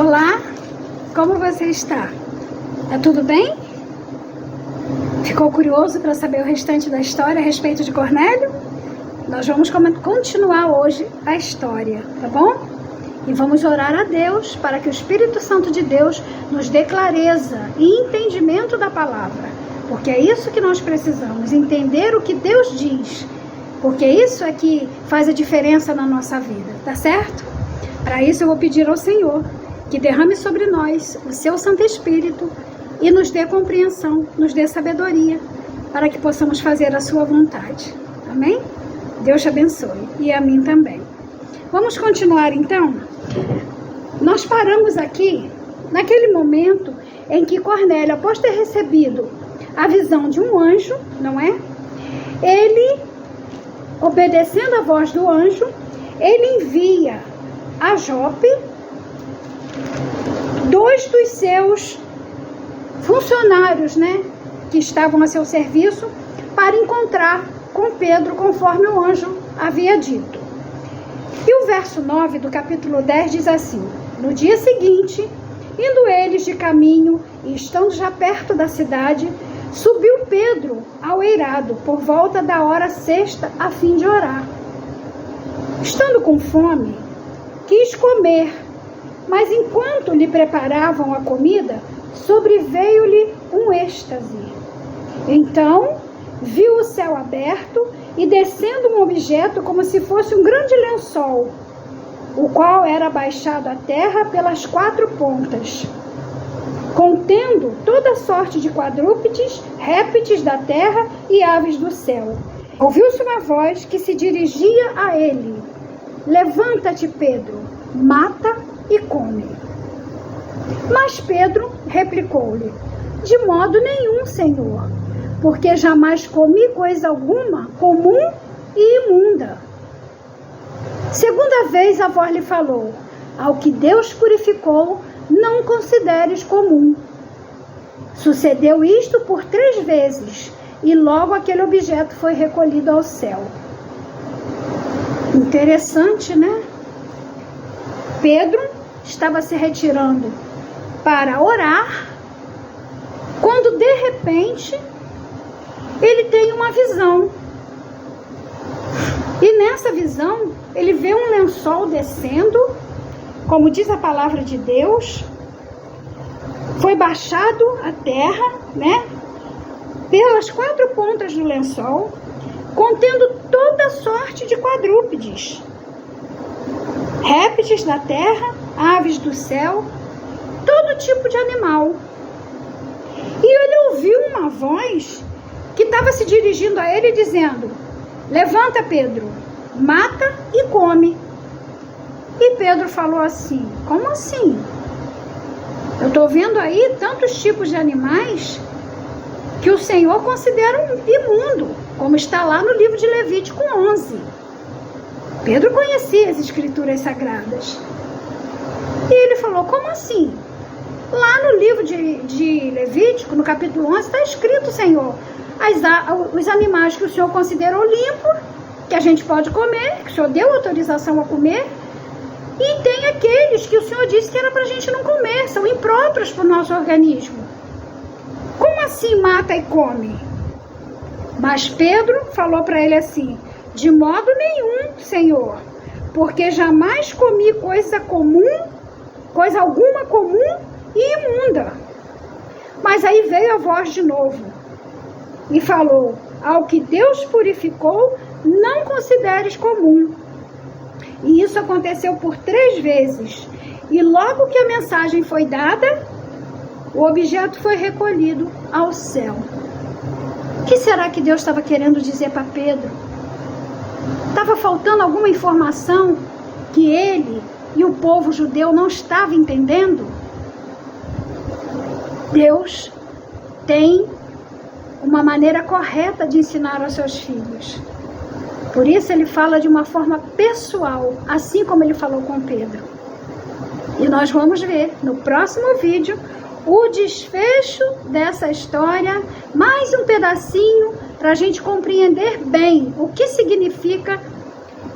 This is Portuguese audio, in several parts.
Olá, como você está? Tá tudo bem? Ficou curioso para saber o restante da história a respeito de Cornélio? Nós vamos continuar hoje a história, tá bom? E vamos orar a Deus para que o Espírito Santo de Deus nos dê clareza e entendimento da palavra. Porque é isso que nós precisamos, entender o que Deus diz. Porque isso é que faz a diferença na nossa vida, tá certo? Para isso eu vou pedir ao Senhor que derrame sobre nós o seu Santo Espírito e nos dê compreensão, nos dê sabedoria, para que possamos fazer a sua vontade. Amém? Deus te abençoe e a mim também. Vamos continuar então? Nós paramos aqui naquele momento em que Cornélio, após ter recebido a visão de um anjo, não é? Ele, obedecendo a voz do anjo, ele envia a Jope dois dos seus funcionários, né, que estavam a seu serviço, para encontrar com Pedro, conforme o anjo havia dito. E o verso 9 do capítulo 10 diz assim: no dia seguinte, indo eles de caminho e estando já perto da cidade, subiu Pedro ao eirado por volta da hora sexta, a fim de orar. Estando com fome, quis comer, mas enquanto lhe preparavam a comida, sobreveio-lhe um êxtase. Então, viu o céu aberto e descendo um objeto como se fosse um grande lençol, o qual era baixado à terra pelas quatro pontas, contendo toda sorte de quadrúpedes, répteis da terra e aves do céu. Ouviu-se uma voz que se dirigia a ele: levanta-te, Pedro, mata e come. Mas Pedro replicou-lhe: de modo nenhum, Senhor, porque jamais comi coisa alguma comum e imunda. Segunda vez a voz lhe falou: ao que Deus purificou, não consideres comum. Sucedeu isto por 3 vezes, e logo aquele objeto foi recolhido ao céu. Interessante, né? Pedro estava se retirando para orar, quando de repente ele tem uma visão. E nessa visão ele vê um lençol descendo, como diz a palavra de Deus, foi baixado à terra, né, pelas 4 pontas do lençol, contendo toda sorte de quadrúpedes, répteis da terra, aves do céu, todo tipo de animal. E ele ouviu uma voz que estava se dirigindo a ele dizendo: levanta, Pedro, mata e come. E Pedro falou assim: como assim? Eu estou vendo aí tantos tipos de animais que o Senhor considera imundo, como está lá no livro de Levítico 11. Pedro conhecia as escrituras sagradas. E ele falou: como assim? Lá no livro de Levítico, no capítulo 11, está escrito, Senhor, os animais que o Senhor considerou limpos, que a gente pode comer, que o Senhor deu autorização a comer, e tem aqueles que o Senhor disse que era para a gente não comer, são impróprios para o nosso organismo. Como assim mata e come? Mas Pedro falou para ele assim: de modo nenhum, Senhor, porque jamais comi coisa alguma comum e imunda. Mas aí veio a voz de novo e falou: ao que Deus purificou, não consideres comum. E isso aconteceu por 3 vezes. E logo que a mensagem foi dada, o objeto foi recolhido ao céu. O que será que Deus estava querendo dizer para Pedro? Estava faltando alguma informação que ele e o povo judeu não estavam entendendo? Deus tem uma maneira correta de ensinar aos seus filhos. Por isso ele fala de uma forma pessoal, assim como ele falou com Pedro. E nós vamos ver no próximo vídeo o desfecho dessa história, mais um pedacinho para a gente compreender bem o que significa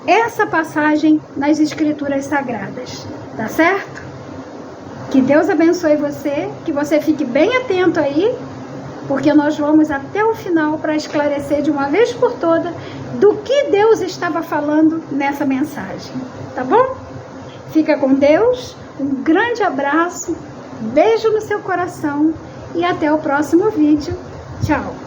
essa passagem nas Escrituras Sagradas. Tá certo? Que Deus abençoe você, que você fique bem atento aí, porque nós vamos até o final para esclarecer de uma vez por todas do que Deus estava falando nessa mensagem, tá bom? Fica com Deus, um grande abraço, beijo no seu coração e até o próximo vídeo. Tchau!